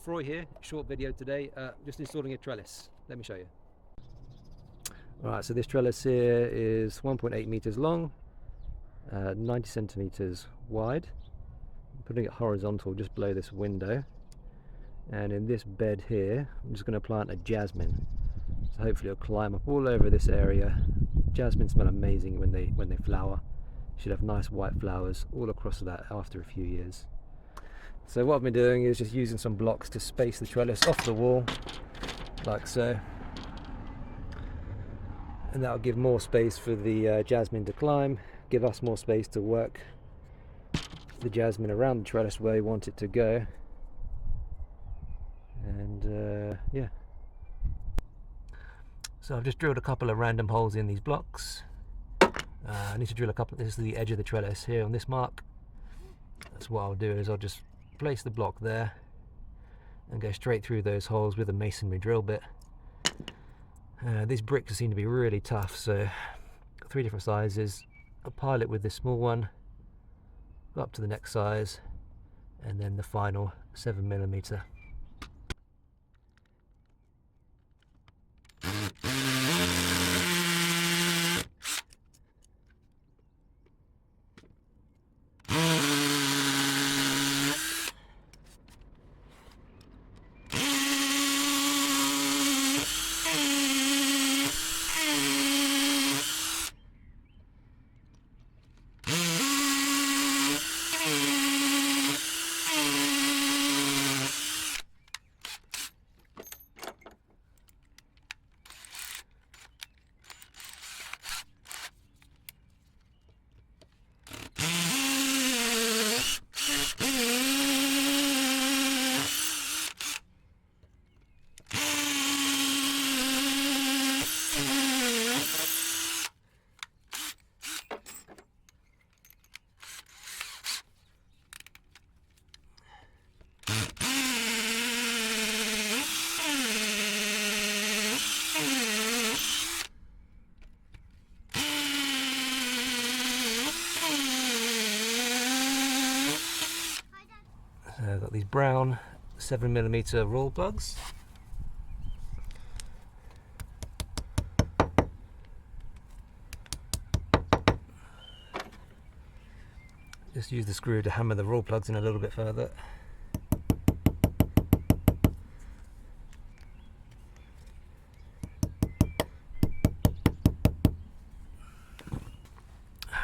Froy here, short video today, just installing a trellis. Let me show you. Alright, so this trellis here is 1.8 meters long, 90 centimeters wide. I'm putting it horizontal just below this window, and in this bed here I'm just going to plant a jasmine. So hopefully it'll climb up all over this area. Jasmine smell amazing when they flower. You should have nice white flowers all across that after a few years. So what I've been doing is just using some blocks to space the trellis off the wall, like so. And that'll give more space for the jasmine to climb, give us more space to work the jasmine around the trellis where we want it to go. And yeah. So I've just drilled a couple of random holes in these blocks. I need to drill a couple. This is the edge of the trellis here on this mark. That's what I'll do, is I'll just place the block there and go straight through those holes with a masonry drill bit. These bricks seem to be really tough, so 3 different sizes. I'll pile it with this small one, go up to the next size, and then the final 7mm. I've got these brown 7mm roll plugs. Just use the screw to hammer the roll plugs in a little bit further.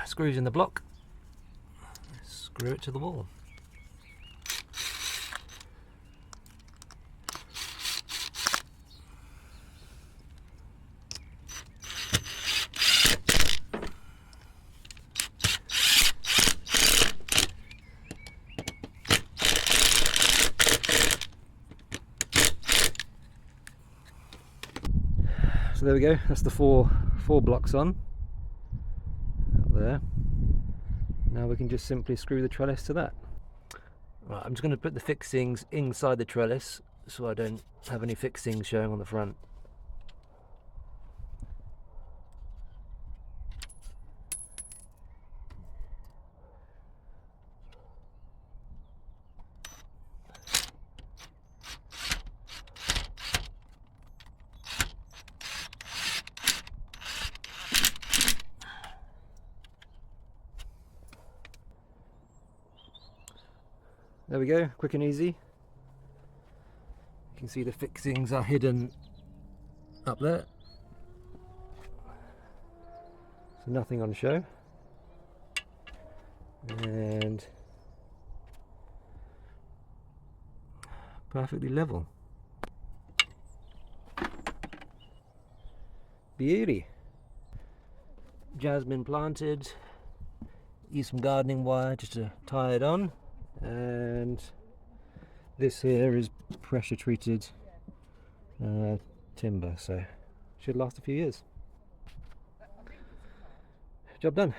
Screws in the block, screw it to the wall. So there we go, that's the four blocks on up there. Now we can just simply screw the trellis to that. Right, I'm just going to put the fixings inside the trellis so I don't have any fixings showing on the front. There we go, quick and easy. You can see the fixings are hidden up there, so nothing on show, and perfectly level. Beauty. Jasmine planted. Use some gardening wire just to tie it on. And this here is pressure treated timber, so should last a few years. Job done.